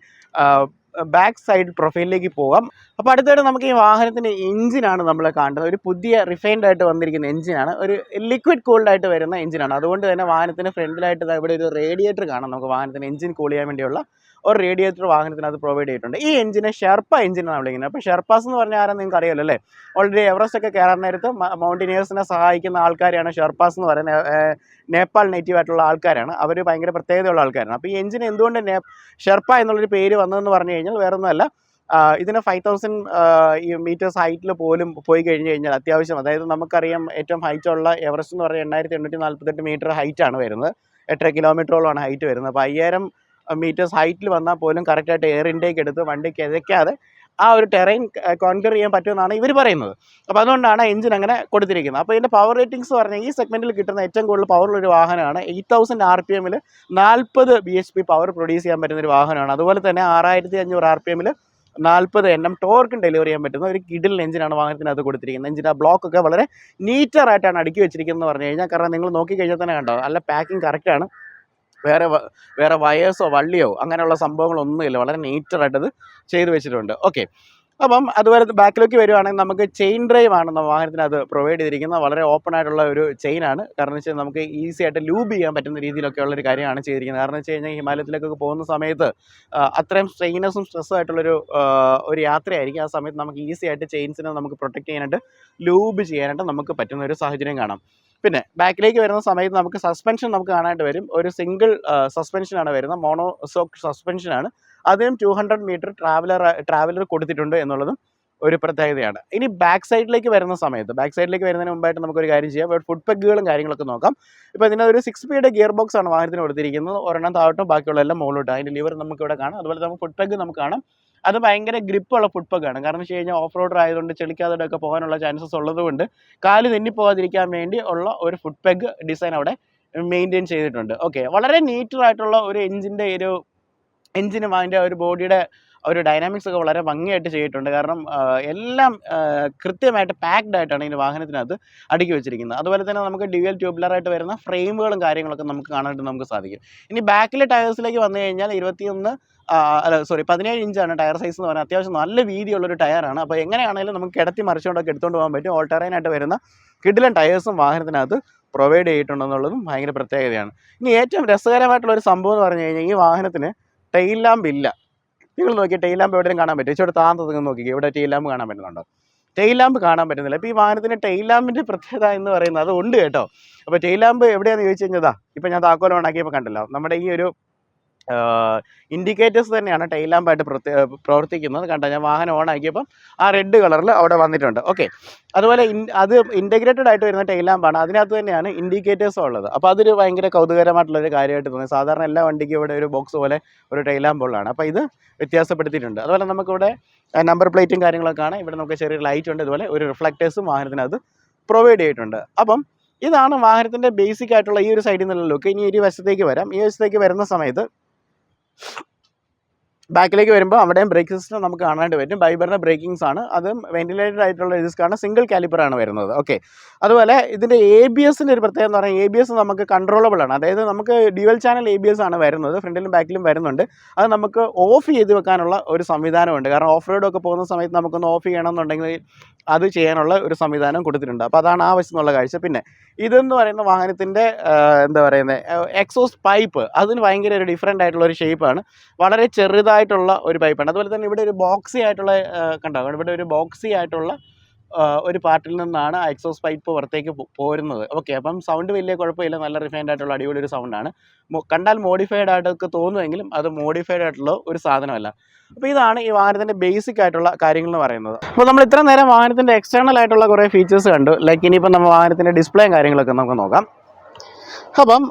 ബാക്ക് സൈഡ് പ്രൊഫൈലിലേക്ക് പോകാം. അപ്പോൾ അടുത്തായിട്ട് നമുക്ക് ഈ വാഹനത്തിൻ്റെ എഞ്ചിനാണ് നമ്മൾ കാണുന്നത്. ഒരു പുതിയ റിഫൈൻഡ് ആയിട്ട് വന്നിരിക്കുന്ന എഞ്ചിനാണ്, ഒരു ലിക്വിഡ് കൂൾഡ് ആയിട്ട് വരുന്ന എഞ്ചിനാണ്. അതുകൊണ്ട് തന്നെ വാഹനത്തിന് ഫ്രണ്ടിലായിട്ട് ഇവിടെ ഒരു റേഡിയേറ്റർ കാണാം. നമുക്ക് വാഹനത്തിന് എഞ്ചിൻ കൂൾ ചെയ്യാൻ വേണ്ടിയുള്ള ഒരു റേഡിയേറ്റർ വാഹനത്തിനകത്ത് പ്രൊവൈഡ് ചെയ്തിട്ടുണ്ട്. ഈ എഞ്ചിനെ ഷെർപ്പ എഞ്ചിനാണ് വിളിക്കുന്നത്. അപ്പോൾ ഷെർപ്പാസ് എന്ന് പറഞ്ഞാൽ ആരാന്ന് നിങ്ങൾക്ക് അറിയാമല്ലോ അല്ലേ? ഓൾറെഡി എവറസ്റ്റ് ഒക്കെ കയറാൻ നേരത്ത് മൗണ്ടനിയേഴ്സിനെ സഹായിക്കുന്ന ആൾക്കാരെയാണ് ഷെർപ്പാസ് എന്ന് പറയുന്നത്. നേപ്പാൾ നേറ്റീവ് ആയിട്ടുള്ള ആൾക്കാരാണ് അവർ. ഭയങ്കര പ്രത്യേകതയുള്ള ആൾക്കാരാണ്. അപ്പോൾ ഈ എഞ്ചിന് എന്തുകൊണ്ട് ഷെർപ്പ എന്നുള്ളൊരു പേര് വന്നതെന്ന് പറഞ്ഞു കഴിഞ്ഞാൽ വേറൊന്നുമല്ല, ഇതിന് 5000 മീറ്റേഴ്സ് ഹൈറ്റിൽ പോലും പോയി കഴിഞ്ഞ് കഴിഞ്ഞാൽ അത്യാവശ്യം, അതായത് നമുക്കറിയാം ഏറ്റവും ഹൈറ്റുള്ള എവറസ്റ്റ് എന്ന് പറഞ്ഞാൽ 8848 മീറ്റർ ഹൈറ്റാണ് വരുന്നത്. 8 കിലോമീറ്ററോളമാണ് ഹൈറ്റ് വരുന്നത്. അപ്പോൾ 5000 മീറ്റേഴ്സ് ഹൈറ്റിൽ വന്നാൽ പോലും കറക്റ്റായിട്ട് എയർ ഇൻടേക്ക് എടുത്ത് വണ്ടി കിതയ്ക്കാതെ ആ ഒരു ടെറൈൻ കോൺക്വർ ചെയ്യാൻ പറ്റുമെന്നാണ് ഇവർ പറയുന്നത്. അപ്പോൾ അതുകൊണ്ടാണ് എഞ്ചിൻ അങ്ങനെ കൊടുത്തിരിക്കുന്നത്. അപ്പോൾ ഇതിൻ്റെ പവർ റേറ്റിംഗ്സ് പറഞ്ഞാൽ ഈ സെഗ്മെൻറ്റിൽ കിട്ടുന്ന ഏറ്റവും കൂടുതൽ പവറുള്ളൊരു വാഹനമാണ്. 8000 RPM 40 bhp പവർ പ്രൊഡ്യൂസ് ചെയ്യാൻ പറ്റുന്നൊരു വാഹനമാണ്. അതുപോലെ തന്നെ 6500 RPM 40 Nm ടോർക്കും ഡെലിവർ ചെയ്യാൻ പറ്റുന്ന ഒരു കിഡിൽ എഞ്ചിനാണ് വാഹനത്തിനകത്ത് കൊടുത്തിരിക്കുന്നത്. എഞ്ചിൻ്റെ ആ ബ്ലോക്കൊക്കെ വളരെ നീറ്ററായിട്ടാണ് അടുക്കി വെച്ചിരിക്കുന്നത് പറഞ്ഞു കഴിഞ്ഞാൽ. കാരണം നിങ്ങൾ നോക്കിക്കഴിഞ്ഞാൽ തന്നെ കണ്ടോ, നല്ല പാക്കിംഗ് കറക്റ്റാണ്. വേറെ വയേഴ്സോ വള്ളിയോ അങ്ങനെയുള്ള സംഭവങ്ങളൊന്നുമില്ല. വളരെ നീറ്ററായിട്ടത് ചെയ്ത് വെച്ചിട്ടുണ്ട്. ഓക്കെ, അപ്പം അതുപോലെ ബാക്കിലേക്ക് വരുവാണെങ്കിൽ നമുക്ക് ചെയിൻ ഡ്രൈവ് ആണ് വാഹനത്തിനകത്ത് പ്രൊവൈഡ് ചെയ്തിരിക്കുന്നത്. വളരെ ഓപ്പൺ ആയിട്ടുള്ള ഒരു ചെയിനാണ്. കാരണം എന്ന് വെച്ചാൽ നമുക്ക് ഈസി ആയിട്ട് ലൂബ് ചെയ്യാൻ പറ്റുന്ന രീതിയിലൊക്കെ ഉള്ളൊരു കാര്യമാണ് ചെയ്തിരിക്കുന്നത്. കാരണം വെച്ച് കഴിഞ്ഞാൽ ഹിമാലയത്തിലേക്കൊക്കെ പോകുന്ന സമയത്ത് അത്രയും സ്ട്രെയിനസും സ്ട്രെസ്സും ആയിട്ടുള്ളൊരു ഒരു യാത്രയായിരിക്കും. ആ സമയത്ത് നമുക്ക് ഈസി ആയിട്ട് ചെയിൻസിനെ നമുക്ക് പ്രൊട്ടക്റ്റ് ചെയ്യാനായിട്ട് ലൂബ് ചെയ്യാനായിട്ട് നമുക്ക് പറ്റുന്ന ഒരു സാഹചര്യം കാണാം. പിന്നെ ബാക്കിലേക്ക് വരുന്ന സമയത്ത് നമുക്ക് സസ്പെൻഷൻ നമുക്ക് കാണാനായിട്ട് വരും. ഒരു സിംഗിൾ സസ്പെൻഷനാണ് വരുന്നത്, മോണോ സോക്ക് സസ്പെൻഷനാണ്. അതിനും 200 മീറ്റർ ട്രാവലർ കൊടുത്തിട്ടുണ്ട് എന്നുള്ളതും ഒരു പ്രത്യേകതയാണ്. ഇനി ബാക്ക് സൈഡിലേക്ക് വരുന്നതിന് മുമ്പായിട്ട് നമുക്കൊരു കാര്യം ചെയ്യാം. ഫുഡ് പെഗുകളും കാര്യങ്ങളൊക്കെ നോക്കാം. ഇപ്പോൾ ഇതിനൊരു 6 സ്പീഡ് ഗിയർ ബോക്സ് ആണ് വാഹനത്തിന് കൊടുത്തിരിക്കുന്നത്. ഒരെണ്ണം താഴോട്ടും ബാക്കിയുള്ള എല്ലാം മുകളിലോട്ടും. അതിൻ്റെ ലിവർ നമുക്കിവിടെ കാണാം. അതുപോലെ നമുക്ക് ഫുഡ് പെഗ് നമുക്ക് കാണാം. അത് ഭയങ്കര ഗ്രിപ്പുള്ള ഫുഡ് പെഗാണ്. കാരണം വെച്ച് കഴിഞ്ഞാൽ ഓഫ് റോഡർ ആയതുകൊണ്ട് ചെളിക്കാതൊക്കെ പോകാനുള്ള ചാൻസസ് ഉള്ളതുകൊണ്ട് കാല് തെന്നിപ്പോകാതിരിക്കാൻ വേണ്ടി ഉള്ള ഒരു ഫുഡ് പെഗ് ഡിസൈൻ അവിടെ മെയിൻറ്റെയിൻ ചെയ്തിട്ടുണ്ട്. ഓക്കെ, വളരെ നീറ്ററായിട്ടുള്ള ഒരു എഞ്ചിനും അതിൻ്റെ ഒരു ബോഡിയുടെ ഒരു ഡൈനാമിക്സ് ഒക്കെ വളരെ ഭംഗിയായിട്ട് ചെയ്തിട്ടുണ്ട്. കാരണം എല്ലാം കൃത്യമായിട്ട് പാക്ഡ് ആയിട്ടാണ് ഈ വാഹനത്തിനകത്ത് അടുക്കി വെച്ചിരിക്കുന്നത്. അതുപോലെ തന്നെ നമുക്ക് ഡ്യുവൽ ട്യൂബുലറായിട്ട് വരുന്ന ഫ്രെയിമുകളും കാര്യങ്ങളൊക്കെ നമുക്ക് കാണാനായിട്ട് നമുക്ക് സാധിക്കും. ഇനി ബാക്കിലെ ടയേഴ്സിലേക്ക് വന്നു കഴിഞ്ഞാൽ 17 ഇഞ്ചാണ് ടയർ സൈസ് എന്ന് പറഞ്ഞാൽ. അത്യാവശ്യം നല്ല വീതിയുള്ളൊരു ടയറാണ്. അപ്പോൾ എങ്ങനെയാണെങ്കിലും നമുക്ക് കിടത്തി മറിച്ചുകൊണ്ടൊക്കെ എടുത്തുകൊണ്ട് പോകാൻ പറ്റും. ഓൾ ടെറൈനായിട്ട് വരുന്ന കിടിലൻ ടയേഴ്സും വാഹനത്തിനകത്ത് പ്രൊവൈഡ് ചെയ്തിട്ടുണ്ടെന്നുള്ളതും ഭയങ്കര പ്രത്യേകതയാണ്. ഇനി ഏറ്റവും രസകരമായിട്ടുള്ളൊരു സംഭവം എന്ന് പറഞ്ഞു കഴിഞ്ഞാൽ ഈ വാഹനത്തിന് ടെയിൽ ലാമ്പ് ഇല്ല. നിങ്ങൾ നോക്കിയാൽ ടെയിൽ ലാമ്പ് എവിടെയും കാണാൻ പറ്റും. ഇച്ചിരി താഴ്ന്നത് നിങ്ങൾ നോക്കിക്കുക, ഇവിടെ ടെയിൽ ലാമ്പ് കാണാൻ പറ്റുന്നുണ്ടോ? ടെയിൽ ലാമ്പ് കാണാൻ പറ്റുന്നില്ല. അപ്പോൾ ഈ വാഹനത്തിൻ്റെ ടെയിൽ ലാമ്പിൻ്റെ പ്രത്യേകത എന്ന് പറയുന്നത് അത് ഉണ്ട് കേട്ടോ. അപ്പോൾ ടെയിൽ ലാമ്പ് എവിടെയാണെന്ന് ചോദിച്ചു കഴിഞ്ഞാൽ ഇപ്പോൾ ഞാൻ താക്കോൽ ഓണാക്കിയപ്പോൾ കണ്ടല്ലോ, നമ്മുടെ ഈ ഒരു ഇൻഡിക്കേറ്റേഴ്സ് തന്നെയാണ് ടെയിൽ ലാമ്പായിട്ട് പ്രവർത്തിക്കുന്നത്. കണ്ടോ, ഞാൻ വാഹനം ഓൺ ആക്കിയപ്പം ആ റെഡ് കളറിൽ അവിടെ വന്നിട്ടുണ്ട്. ഓക്കെ, അതുപോലെ അത് ഇൻറ്റഗ്രേറ്റഡ് ആയിട്ട് വരുന്ന ടെയിൽ ലാമ്പാണ്, അതിനകത്ത് തന്നെയാണ് ഇൻഡിക്കേറ്റേഴ്സും ഉള്ളത്. അപ്പോൾ അതൊരു ഭയങ്കര കൗതുകരമായിട്ടുള്ളൊരു കാര്യമായിട്ട് തോന്നി. സാധാരണ എല്ലാ വണ്ടിക്കും ഇവിടെ ഒരു ബോക്സ് പോലെ ഒരു ടെയിൽ ലാമ്പ് ഉള്ളതാണ്. അപ്പോൾ ഇത് വ്യത്യാസപ്പെടുത്തിയിട്ടുണ്ട്. അതുപോലെ നമുക്കിവിടെ നമ്പർ പ്ലേറ്റും കാര്യങ്ങളൊക്കെ ആണ്. ഇവിടെ നമുക്ക് ചെറിയൊരു ലൈറ്റ് ഉണ്ട്, ഇതുപോലെ ഒരു റിഫ്ലക്റ്റേഴ്സും വാഹനത്തിനകത്ത് പ്രൊവൈഡ് ചെയ്തിട്ടുണ്ട്. അപ്പം ഇതാണ് വാഹനത്തിൻ്റെ ബേസിക് ആയിട്ടുള്ള ഈ ഒരു സൈഡിൽ നിന്നുള്ള ലുക്ക്. ഇനി ഈ വശത്തേക്ക് വരാം. ഈ വശത്തേക്ക് വരുന്ന സമയത്ത് ബാക്കിലേക്ക് വരുമ്പോൾ അവിടെയും ബ്രേക്ക് സിസ്റ്റം നമുക്ക് കാണാനായിട്ട് പറ്റും. ബൈബറിൻ്റെ ബ്രേക്കിങ്സ് ആണ്, അതും വെന്റിലേറ്റഡ് ആയിട്ടുള്ള ഡിസ്ക്കാണ്, സിംഗിൾ കാലിപ്പറാണ് വരുന്നത്. ഓക്കെ, അതുപോലെ ഇതിൻ്റെ ABS ഒരു പ്രത്യേകത എന്ന് പറഞ്ഞാൽ ABS നമുക്ക് കൺട്രോളബിൾ ആണ്. അതായത് നമുക്ക് ഡ്യുവൽ ചാനൽ ABS ആണ് വരുന്നത്, ഫ്രണ്ടിലും ബാക്കിലും വരുന്നുണ്ട്. അത് നമുക്ക് ഓഫ് ചെയ്ത് വെക്കാനുള്ള ഒരു സംവിധാനമുണ്ട്. കാരണം ഓഫ് റോഡൊക്കെ പോകുന്ന സമയത്ത് നമുക്കൊന്ന് ഓഫ് ചെയ്യണമെന്നുണ്ടെങ്കിൽ അത് ചെയ്യാനുള്ള ഒരു സംവിധാനം കൊടുത്തിട്ടുണ്ട്. അപ്പോൾ അതാണ് ആവശ്യമുള്ള കാഴ്ച. പിന്നെ ഇതെന്ന് പറയുന്ന വാഹനത്തിൻ്റെ എന്താ പറയുന്നത് എക്സോസ്റ്റ് പൈപ്പ്, അതിന് ഭയങ്കര ഒരു ഡിഫറെൻ്റ് ആയിട്ടുള്ള ഒരു ഷേപ്പാണ്, വളരെ ചെറുതായിട്ടുള്ള ഒരു പൈപ്പാണ്. അതുപോലെ തന്നെ ഇവിടെ ഒരു ബോക്സി ആയിട്ടുള്ള കണ്ടോ, ഇവിടെ ഒരു ബോക്സി ആയിട്ടുള്ള ഒരു പാർട്ടിൽ നിന്നാണ് എക്സോസ്റ്റ് പൈപ്പ് പുറത്തേക്ക് പോരുന്നത്. ഓക്കെ, അപ്പം സൗണ്ട് വലിയ കുഴപ്പമില്ല, നല്ല റിഫൈൻഡ് ആയിട്ടുള്ള അടിപൊളി ഒരു സൗണ്ടാണ്. കണ്ടാൽ മോഡിഫൈഡ് ആയിട്ടൊക്കെ തോന്നുമെങ്കിലും അത് മോഡിഫൈഡ് ആയിട്ടുള്ള ഒരു സാധനമല്ല. അപ്പോൾ ഇതാണ് ഈ വാഹനത്തിൻ്റെ ബേസിക് ആയിട്ടുള്ള കാര്യങ്ങൾ എന്ന് പറയുന്നത്. അപ്പോൾ നമ്മൾ ഇത്ര നേരം വാഹനത്തിൻ്റെ എക്സ്റ്റേണൽ ആയിട്ടുള്ള കുറേ ഫീച്ചേഴ്സ് കണ്ടു. ലൈക്ക് ഇനിയിപ്പോൾ നമ്മൾ വാഹനത്തിൻ്റെ ഡിസ്പ്ലേയും കാര്യങ്ങളൊക്കെ നമുക്ക് നോക്കാം. അപ്പം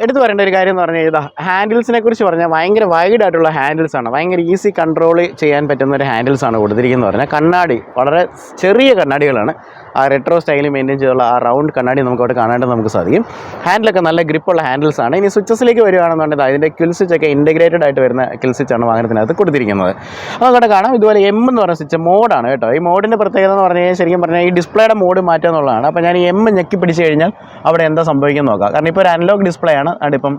എടുത്തു പറയേണ്ട ഒരു കാര്യം എന്ന് പറഞ്ഞാൽ ഇതാ, ഹാൻഡിൽസിനെ കുറിച്ച് പറഞ്ഞാൽ ഭയങ്കര വൈഡ് ആയിട്ടുള്ള ഹാൻഡിൽസാണ്, ഭയങ്കര ഈസി കൺട്രോൾ ചെയ്യാൻ പറ്റുന്ന ഒരു ഹാൻഡിൽസാണ് കൊടുത്തിരിക്കുന്നത്. പറഞ്ഞാൽ കണ്ണാടി വളരെ ചെറിയ കണ്ണാടികളാണ്, ആ റെട്രോ സ്റ്റൈലിൽ മെയിൻറ്റെയിൻ ചെയ്തുള്ള ആ റൗണ്ട് കണ്ണാടി നമുക്ക് അവിടെ കാണാനായിട്ട് നമുക്ക് സാധിക്കും. ഹാൻഡിലൊക്കെ നല്ല ഗ്രിപ്പുള്ള ഹാൻഡിൽസാണ്. ഇനി സ്വിച്ചസിലേക്ക് വരികയാണെന്നുണ്ടെങ്കിൽ അതിൻ്റെ കിൽ സ്വിച്ചൊക്കെ ഇൻറ്റഗ്രേറ്റഡ് ആയിട്ട് വരുന്ന കിൽ സ്വിച്ചാണ് വാഹനത്തിനകത്ത് കൊടുത്തിരിക്കുന്നത്. അതവിടെ കാണാം. ഇതുപോലെ M എന്ന് പറയുന്ന സ്വിച്ച് മോഡാണ് കേട്ടോ. ഈ മോഡിൻ്റെ പ്രത്യേകത എന്ന് പറഞ്ഞു കഴിഞ്ഞാൽ ശരിക്കും പറഞ്ഞാൽ ഈ ഡിസ്പ്ലേയുടെ മോഡ് മാറ്റുക എന്നുള്ളതാണ്. അപ്പോൾ ഞാൻ ഈ M ഞെക്കി പിടിച്ച് കഴിഞ്ഞാൽ അവിടെ എന്താ സംഭവിക്കുന്നത് നോക്കാം. കാരണം ഇപ്പോൾ ഒരു അനലോഗ് ഡിസ്പ്ലേ ആണ്, അതിപ്പം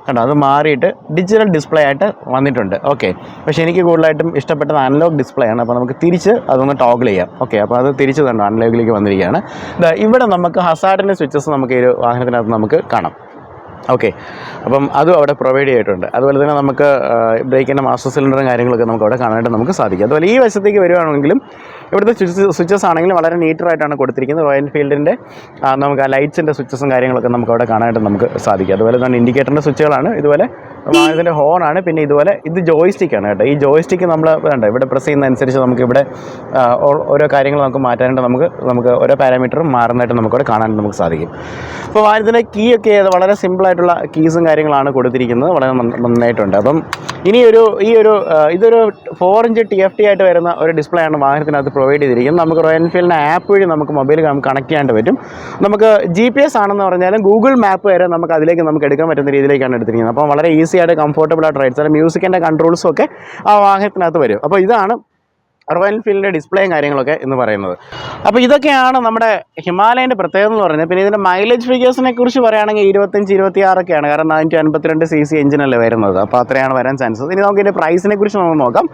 കണ്ടോ അത് മാറിയിട്ട് ഡിജിറ്റൽ ഡിസ്പ്ലേ ആയിട്ട് വന്നിട്ടുണ്ട്. ഓക്കെ, പക്ഷേ എനിക്ക് കൂടുതലായിട്ടും ഇഷ്ടപ്പെട്ടത് അനലോഗ് ഡിസ്പ്ലേ ആണ്. അപ്പോൾ നമുക്ക് തിരിച്ച് അതൊന്ന് ടോഗിൾ ചെയ്യാം. ഓക്കെ, അപ്പോൾ അത് തിരിച്ച് തന്നെ അനലോഗിലേക്ക് വന്നിരിക്കുകയാണ്. ഇവിടെ നമുക്ക് ഹസാർഡിൻ്റെ സ്വിച്ചസ് നമുക്ക് ഈ ഒരു വാഹനത്തിനകത്ത് നമുക്ക് കാണാം. ഓക്കെ, അപ്പം അതും അവിടെ പ്രൊവൈഡ് ചെയ്തിട്ടുണ്ട്. അതുപോലെ തന്നെ നമുക്ക് ബ്രേക്കിൻ്റെ മാസ്റ്റർ സിലിണ്ടറും കാര്യങ്ങളൊക്കെ നമുക്ക് അവിടെ കാണാനായിട്ട് നമുക്ക് സാധിക്കും. അതുപോലെ ഈ വശത്തേക്ക് വരുവാണെങ്കിലും ഇവിടുത്തെ സ്വിച്ചസ് ആണെങ്കിലും വളരെ നീറ്ററായിട്ടാണ് കൊടുത്തിരിക്കുന്നത്. റോയൽ എൻഫീൽഡിൻ്റെ നമുക്ക് ആ ലൈറ്റ്സിൻ്റെ സ്വിച്ചസും കാര്യങ്ങളൊക്കെ നമുക്ക് അവിടെ കാണാനായിട്ട് നമുക്ക് സാധിക്കും. അതുപോലെ തന്നെ ഇൻഡിക്കേറ്ററിൻ്റെ സ്വിച്ചുകളാണ്, ഇതുപോലെ വാഹനത്തിൻ്റെ ഹോണാണ്, പിന്നെ ഇതുപോലെ ഇത് ജോയിസ്റ്റിക്കാണ് കേട്ടോ. ഈ ജോയിസ്റ്റിക്ക് നമ്മൾ വേണ്ട ഇവിടെ പ്രസ് ചെയ്യുന്നതനുസരിച്ച് നമുക്ക് ഇവിടെ ഓരോ കാര്യങ്ങൾ നമുക്ക് മാറ്റാനായിട്ട് നമുക്ക് ഓരോ പാരാമീറ്ററും മാറുന്നതായിട്ട് നമുക്കവിടെ കാണാനായിട്ട് നമുക്ക് സാധിക്കും. അപ്പോൾ വാഹനത്തിൻ്റെ കീ ഒക്കെ വളരെ സിമ്പിളായിട്ടുള്ള കീസും കാര്യങ്ങളാണ് കൊടുത്തിരിക്കുന്നത്, വളരെ നന്നായിട്ടുണ്ട്. അപ്പം ഇതൊരു 4-inch TFT ആയിട്ട് വരുന്ന ഒരു ഡിസ്പ്ലേ ആണ് വാഹനത്തിനകത്ത് പ്രൊവൈഡ് ചെയ്തിരിക്കുന്നത്. നമുക്ക് റോയൽ എൻഫീൽഡിൻ്റെ ആപ്പ് വഴി നമുക്ക് മൊബൈൽ കണക്ട് ചെയ്യാനായിട്ട് പറ്റും. നമുക്ക് GPS ആണെന്ന് പറഞ്ഞാലും ഗൂഗിൾ മാപ്പ് വരെ നമുക്ക് അതിലേക്ക് നമുക്ക് എടുക്കാൻ പറ്റുന്ന രീതിയിലേക്കാണ് എടുത്തിരിക്കുന്നത്. അപ്പോൾ വളരെ ഈസി ആയിട്ട് കംഫർട്ടബിൾ ആയിട്ട് റൈഡ്സ്, അല്ലെങ്കിൽ മ്യൂസിക്കിൻ്റെ കൺട്രോൾസും ഒക്കെ ആ വാഹനത്തിനകത്ത് വരും. അപ്പോൾ ഇതാണ് റോയൽ എൻഫീൽഡിൻ്റെ ഡിസ്പ്ലേയും കാര്യങ്ങളൊക്കെ എന്ന് പറയുന്നത്. അപ്പോൾ ഇതൊക്കെയാണ് നമ്മുടെ ഹിമാലയൻ്റെ പ്രത്യേകത എന്ന് പറയുന്നത്. പിന്നെ ഇതിൻ്റെ മൈലേജ് ഫിഗേഴ്സിനെ കുറിച്ച് പറയുകയാണെങ്കിൽ 25-26 ഒക്കെയാണ്, കാരണം 452 cc എഞ്ചിനല്ലേ വരുന്നത്. അപ്പോൾ അത്രയാണ് വരാൻ ചാൻസസ്. ഇനി നമുക്ക് ഇതിൻ്റെ പ്രൈസിനെ കുറിച്ച് നമുക്ക് നോക്കാം.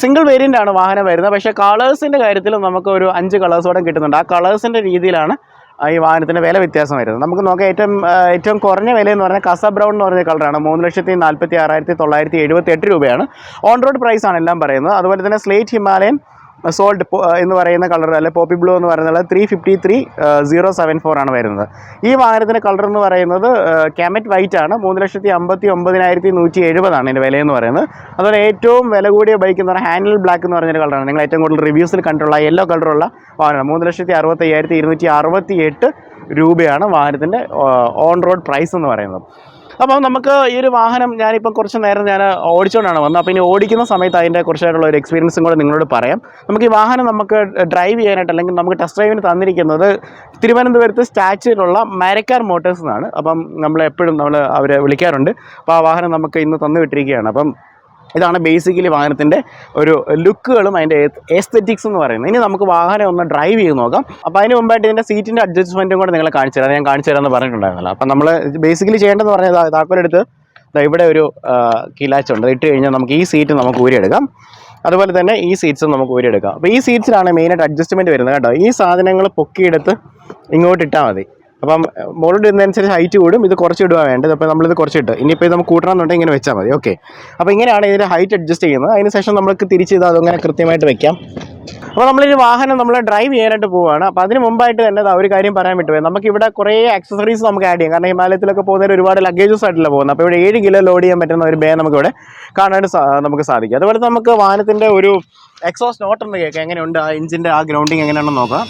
സിംഗിൾ വേരിയൻ്റ് ആണ് വാഹനം വരുന്നത്, പക്ഷേ കളേഴ്സിൻ്റെ കാര്യത്തിൽ നമുക്ക് ഒരു 5 കളേഴ്സോടെ കിട്ടുന്നുണ്ട്. ആ കളേഴ്സിൻ്റെ രീതിയിലാണ് ഈ വാഹനത്തിൻ്റെ വില വ്യത്യാസം വരുന്നത്. നമുക്ക് നോക്കാം. ഏറ്റവും കുറഞ്ഞ വിലയെന്ന് പറഞ്ഞാൽ കസ ബ്രൗൺ എന്ന് പറഞ്ഞ കളറാണ്, 3,46,978 രൂപയാണ്. ഓൺ റോഡ് പ്രൈസാണ് എല്ലാം പറയുന്നത്. അതുപോലെ തന്നെ സ്ലേറ്റ് ഹിമാലയൻ സോൾട്ട് എന്ന് പറയുന്ന കളർ, അല്ലെ പോപ്പി ബ്ലൂ എന്ന് പറയുന്നത് 353,074 ആണ് വരുന്നത്. ഈ വാഹനത്തിൻ്റെ കളർ എന്ന് പറയുന്നത് കാമറ്റ് വൈറ്റ് ആണ്, 3,59,170 ആണ് ഇതിൻ്റെ വിലയെന്ന് പറയുന്നത്. അതുപോലെ ഏറ്റവും വില കൂടിയ ബൈക്ക് എന്ന് പറഞ്ഞാൽ ഹാൻഡിൽ ബ്ലാക്ക് എന്ന് പറഞ്ഞൊരു കളറാണ്. നിങ്ങൾ ഏറ്റവും കൂടുതൽ റിവ്യൂസിൽ കണ്ടിട്ടുള്ള യെല്ലോ കളറുള്ള വാഹനമാണ്. 3,65,268 രൂപയാണ് വാഹനത്തിൻ്റെ ഓൺ റോഡ് പ്രൈസ് എന്ന് പറയുന്നത്. അപ്പം നമുക്ക് ഈ ഒരു വാഹനം ഞാനിപ്പം കുറച്ച് നേരം ഞാൻ ഓടിച്ചുകൊണ്ടാണ് വന്നത്. അപ്പോൾ ഇനി ഓടിക്കുന്ന സമയത്ത് അതിൻ്റെ കുറച്ചായിട്ടുള്ള ഒരു എക്സ്പീരിയൻസും കൂടെ നിങ്ങളോട് പറയാം. നമുക്ക് ഈ വാഹനം നമുക്ക് ഡ്രൈവ് ചെയ്യാനായിട്ട്, അല്ലെങ്കിൽ നമുക്ക് ടെസ്റ്റ് ഡ്രൈവിന് തന്നിരിക്കുന്നത് തിരുവനന്തപുരത്ത് സ്റ്റാച്യൂലുള്ള മരക്കാർ മോട്ടേഴ്സ് എന്നാണ്. അപ്പം നമ്മളെപ്പോഴും അവരെ വിളിക്കാറുണ്ട്. അപ്പോൾ ആ വാഹനം നമുക്ക് ഇന്ന് തന്നു വിട്ടിരിക്കുകയാണ്. അപ്പം ഇതാണ് ബേസിക്കലി വാഹനത്തിൻ്റെ ഒരു ലുക്കുകളും അതിൻ്റെ എസ്തെറ്റിക്സ് എന്ന് പറയുന്നത്. ഇനി നമുക്ക് വാഹനം ഒന്ന് ഡ്രൈവ് ചെയ്ത് നോക്കാം. അപ്പോൾ അതിന് മുമ്പായിട്ട് ഇതിൻ്റെ സീറ്റിൻ്റെ അഡ്ജസ്റ്റ്മെൻറ്റും കൂടെ നിങ്ങളെ കാണിച്ചു തരാം. ഞാൻ കാണിച്ചു തരാമെന്ന് പറഞ്ഞിട്ടുണ്ടായിരുന്നല്ലോ. അപ്പം നമ്മൾ ബേസിക്കലി ചെയ്യേണ്ടതെന്ന് പറഞ്ഞാൽ താക്കോലെടുത്ത് ഇവിടെ ഒരു കിലാച്ച് ഉണ്ട്, ഇട്ട് കഴിഞ്ഞാൽ നമുക്ക് ഈ സീറ്റ് നമുക്ക് ഊരിയെടുക്കാം. അതുപോലെ തന്നെ ഈ സീറ്റ്സും നമുക്ക് ഊരിയെടുക്കാം. അപ്പോൾ ഈ സീറ്റ്സിലാണ് മെയിനായിട്ട് അഡ്ജസ്റ്റ്മെൻറ്റ് വരുന്നത് കേട്ടോ. ഈ സാധനങ്ങൾ പൊക്കിയെടുത്ത് ഇങ്ങോട്ട് ഇട്ടാൽ മതി. അപ്പം മുകളിൽ ഇടുന്നതനുസരിച്ച് ഹൈറ്റ് കൂടും. ഇത് കുറച്ച് ഇടുക വേണ്ടത്. അപ്പോൾ നമ്മളിത് കുറച്ചിട്ട് ഇനിയിപ്പോൾ ഇത് നമുക്ക് കൂട്ടണമെന്നുണ്ടെങ്കിൽ ഇങ്ങനെ വെച്ചാൽ മതി. ഓക്കെ, അപ്പോൾ ഇങ്ങനെയാണ് ഇതിൻ്റെ ഹൈറ്റ് അഡ്ജസ്റ്റ് ചെയ്യുന്നത്. അതിന് ശേഷം നമുക്ക് തിരിച്ച് ഇത് അതങ്ങനെ കൃത്യമായിട്ട് വെക്കാം. അപ്പോൾ നമ്മളൊരു വാഹനം നമ്മൾ ഡ്രൈവ് ചെയ്യാനായിട്ട് പോവുകയാണ്. അപ്പോൾ അതിന് മുമ്പായിട്ട് തന്നെ ഒരു കാര്യം പറയാൻ വിട്ടുപോയി. നമുക്കിവിടെ കുറേ ആക്സസറീസ് നമുക്ക് ആഡ് ചെയ്യാം. കാരണം ഹിമാലയത്തിലൊക്കെ പോകുന്നതിന് ഒരുപാട് ലഗേജസ് ആയിട്ടല്ല പോകുന്നത്. അപ്പോൾ ഇവിടെ 7 കിലോ ലോഡ് ചെയ്യാൻ പറ്റുന്ന ഒരു ബേ നമുക്കിവിടെ കാണാനായിട്ട് നമുക്ക് സാധിക്കും. അതുപോലെ നമുക്ക് വാഹനത്തിൻ്റെ ഒരു എക്സോസ്റ്റ് നോട്ട് ഒന്ന് കേൾക്കാം. എങ്ങനെയുണ്ട് ആ എഞ്ചിൻ്റെ ആ ഗ്രൗണ്ടിങ് എങ്ങനെയാണെന്ന് നോക്കാം.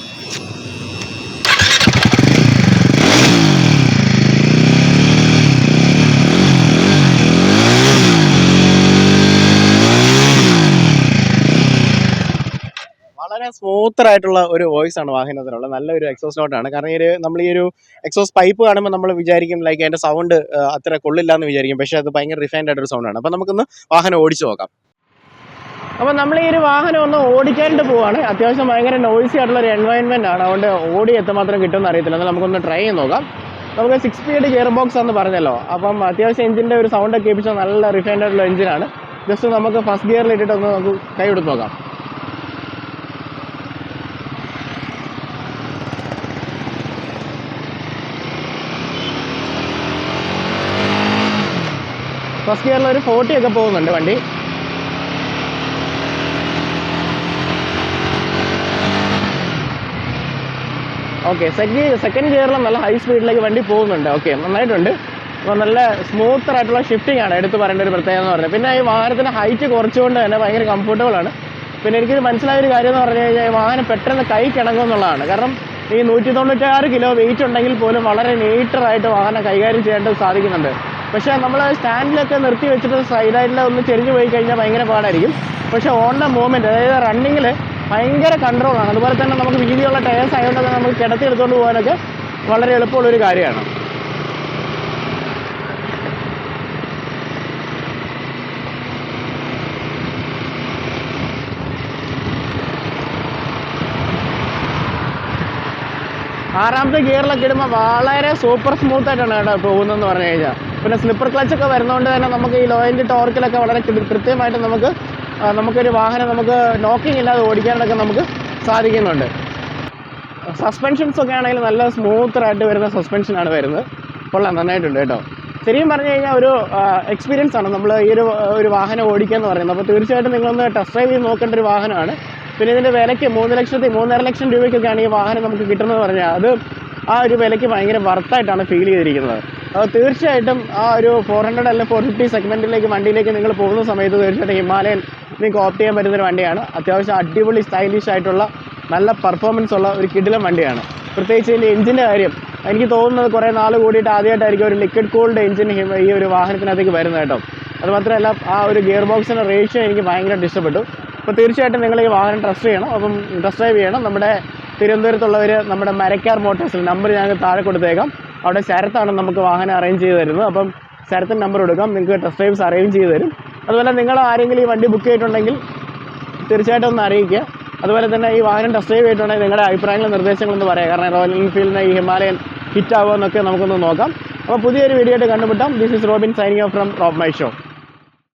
വളരെ സ്മൂത്തറായിട്ടുള്ള ഒരു വോയിസ് ആണ് വാഹനത്തിനുള്ള. നല്ലൊരു എക്സോസ് നോട്ടാണ്. കാരണം നമ്മൾ ഈ ഒരു എക്സോസ് പൈപ്പ് കാണുമ്പോൾ നമ്മൾ വിചാരിക്കും ലൈക്ക് അതിൻ്റെ സൗണ്ട് അത്ര കൊള്ളില്ല എന്ന് വിചാരിക്കും. പക്ഷേ അത് ഭയങ്കര റിഫൈൻഡ് ആയിട്ടൊരു സൗണ്ടാണ്. അപ്പോൾ നമുക്കൊന്ന് വാഹനം ഓടിച്ചു നോക്കാം. അപ്പോൾ നമ്മൾ ഈ ഒരു വാഹനം ഒന്ന് ഓടിക്കാനായിട്ട് പോവുകയാണ്. അത്യാവശ്യം ഭയങ്കര നോയ്സി ആയിട്ടുള്ള ഒരു എൻവയൺമെൻറ്റ് ആണ്. അതുകൊണ്ട് ഓടി എത്രമാത്രം കിട്ടുമെന്ന് അറിയത്തില്ല. എന്നാൽ നമുക്കൊന്ന് ട്രൈ ചെയ്ത് നോക്കാം. നമുക്ക് 6 സ്പീഡ് ഗിയർ ബോക്സ് എന്ന് പറഞ്ഞല്ലോ. അപ്പം അത്യാവശ്യം എഞ്ചിൻ്റെ ഒരു സൗണ്ട് ഒക്കെ കേൾപ്പിച്ചാൽ നല്ല റിഫൈൻഡ് ആയിട്ടുള്ള എഞ്ചിനാണ്. ജസ്റ്റ് നമുക്ക് ഫസ്റ്റ് ഗിയറിൽ ഇട്ടിട്ടൊന്ന് നമുക്ക് കൈ എടുത്ത് നോക്കാം. ഫസ്റ്റ് ഗിയറിൽ ഒരു 40 ഒക്കെ പോകുന്നുണ്ട് വണ്ടി. ഓക്കെ, സെക്കൻഡ് ഗിയറിൽ നല്ല ഹൈ സ്പീഡിലേക്ക് വണ്ടി പോകുന്നുണ്ട്. ഓക്കെ, നന്നായിട്ടുണ്ട്. അപ്പോൾ നല്ല സ്മൂത്തറായിട്ടുള്ള ഷിഫ്റ്റിംഗ് ആണ് എടുത്ത് പറയേണ്ട ഒരു പ്രത്യേകത എന്ന് പറഞ്ഞാൽ. പിന്നെ ഈ വാഹനത്തിൻ്റെ ഹൈറ്റ് കുറച്ചുകൊണ്ട് തന്നെ ഭയങ്കര കംഫർട്ടബിൾ ആണ്. പിന്നെ എനിക്കിത് മനസ്സിലായൊരു കാര്യം എന്ന് പറഞ്ഞു കഴിഞ്ഞാൽ ഈ വാഹനം പെട്ടെന്ന് കൈ കിണങ്ങും എന്നുള്ളതാണ്. കാരണം ഈ 196 കിലോ വെയിറ്റ് ഉണ്ടെങ്കിൽ പോലും വളരെ നീറ്ററായിട്ട് വാഹനം കൈകാര്യം ചെയ്യാനായിട്ട് സാധിക്കുന്നുണ്ട്. പക്ഷേ നമ്മൾ സ്റ്റാൻഡിലൊക്കെ നിർത്തി വെച്ചിട്ട് സൈഡായിട്ട് ഒന്ന് ചെരിഞ്ഞ് പോയി കഴിഞ്ഞാൽ ഭയങ്കര പാടായിരിക്കും. പക്ഷേ ഓൺ ദ മൂവ്മെൻറ്റ്, അതായത് റണ്ണിങ്ങിൽ ഭയങ്കര കൺട്രോളാണ്. അതുപോലെ തന്നെ നമുക്ക് വീതിയുള്ള ടയേഴ്സ് ആയതുകൊണ്ട് നമുക്ക് കിടത്തി എടുത്തുകൊണ്ട് പോകാനൊക്കെ വളരെ എളുപ്പമുള്ളൊരു കാര്യമാണ്. ആറാമത്തെ ഗിയറിലൊക്കെ ഇടുമ്പോൾ വളരെ സൂപ്പർ സ്മൂത്തായിട്ടാണ് കേട്ടോ പോകുന്നതെന്ന് പറഞ്ഞു കഴിഞ്ഞാൽ. പിന്നെ സ്ലിപ്പർ ക്ലച്ചൊക്കെ വരുന്നതുകൊണ്ട് തന്നെ നമുക്ക് ഈ ലോ എൻഡ് ടോർക്കിലൊക്കെ വളരെ കൃത്യമായിട്ട് നമുക്കൊരു വാഹനം നമുക്ക് നോക്കിംഗ് ഇല്ലാതെ ഓടിക്കാനൊക്കെ നമുക്ക് സാധിക്കുന്നുണ്ട്. സസ്പെൻഷൻസ് ഒക്കെ ആണെങ്കിൽ നല്ല സ്മൂത്തറായിട്ട് വരുന്ന സസ്പെൻഷനാണ് വരുന്നത്. കൊള്ളാം, നന്നായിട്ടുണ്ട് കേട്ടോ. ശരിക്കും പറഞ്ഞു കഴിഞ്ഞാൽ ഒരു എക്സ്പീരിയൻസ് ആണ് നമ്മൾ ഈ ഒരു വാഹനം ഓടിക്കുക എന്ന് പറയുന്നത്. അപ്പോൾ തീർച്ചയായിട്ടും നിങ്ങളൊന്ന് ടെസ്റ്റ് ഡ്രൈവ് ചെയ്ത് നോക്കേണ്ട ഒരു വാഹനമാണ്. പിന്നെ ഇതിൻ്റെ വിലയ്ക്ക് 3,00,000-3.5 ലക്ഷം രൂപയ്ക്കൊക്കെയാണ് ഈ വാഹനം നമുക്ക് കിട്ടുന്നത് പറഞ്ഞാൽ അത് ആ ഒരു വിലയ്ക്ക് ഭയങ്കര വർത്തായിട്ടാണ് ഫീൽ ചെയ്തിരിക്കുന്നത്. അപ്പോൾ തീർച്ചയായിട്ടും ആ ഒരു 400 അല്ലെങ്കിൽ 450 സെഗ്മെൻറ്റിലേക്ക് വണ്ടിയിലേക്ക് നിങ്ങൾ പോകുന്ന സമയത്ത് തീർച്ചയായിട്ടും ഹിമാലയൻ നിങ്ങൾക്ക് ഓപ്റ്റ് ചെയ്യാൻ പറ്റുന്നൊരു വണ്ടിയാണ്. അത്യാവശ്യം അടിപൊളി സ്റ്റൈലിഷ് ആയിട്ടുള്ള നല്ല പെർഫോമൻസ് ഉള്ള ഒരു കിടിലൻ വണ്ടിയാണ്. പ്രത്യേകിച്ച് ഇതിൻ്റെ എഞ്ചിൻ്റെ കാര്യം എനിക്ക് തോന്നുന്നത് കുറേ നാൾ കൂടിയിട്ട് ആദ്യമായിട്ടായിരിക്കും ഒരു ലിക്വിഡ് കൂൾഡ് എഞ്ചിൻ ഈ ഒരു വാഹനത്തിനകത്തേക്ക് വരുന്നത് കേട്ടോ. അതുമാത്രമല്ല ആ ഒരു ഗിയർ ബോക്സിൻ്റെ റേഷ്യോ എനിക്ക് ഭയങ്കരമായിട്ട് ഇഷ്ടപ്പെട്ടു. അപ്പോൾ തീർച്ചയായിട്ടും നിങ്ങൾ ഈ വാഹനം ടെസ്റ്റ് ചെയ്യണം. അപ്പം ടെസ്റ്റ് ഡ്രൈവ് ചെയ്യണം. നമ്മുടെ തിരുവനന്തപുരത്തുള്ളവർ നമ്മുടെ മരക്കാർ മോട്ടോഴ്സിൽ നമ്പർ ഞങ്ങൾക്ക് താഴെ കൊടുത്തേക്കാം. അവിടെ ശരത്താണ് നമുക്ക് വാഹനം അറേഞ്ച് ചെയ്ത് തരുന്നത്. അപ്പം ശരത്തിന് നമ്പർ കൊടുക്കാം, നിങ്ങൾക്ക് ടെസ്റ്റ് ഡ്രൈവ്സ് അറേഞ്ച് ചെയ്ത് തരും. അതുപോലെ നിങ്ങൾ ആരെങ്കിലും ഈ വണ്ടി ബുക്ക് ചെയ്തിട്ടുണ്ടെങ്കിൽ തീർച്ചയായിട്ടും ഒന്ന് അറിയിക്കുക. അതുപോലെ തന്നെ ഈ വാഹനം ടെസ്റ്റ് ഡ്രൈവ് ചെയ്തിട്ടുണ്ടെങ്കിൽ നിങ്ങളുടെ അഭിപ്രായങ്ങളും നിർദ്ദേശങ്ങളൊന്ന് പറയാം. കാരണം റോയൽ എൻഫീൽഡിന് ഈ ഹിമാലയൻ ഹിറ്റ് ആവുമോ എന്നൊക്കെ നമുക്കൊന്ന് നോക്കാം. അപ്പോൾ പുതിയൊരു വീഡിയോ ആയിട്ട് കണ്ടുമുട്ടാം. This is Robin signing off from Rob my show.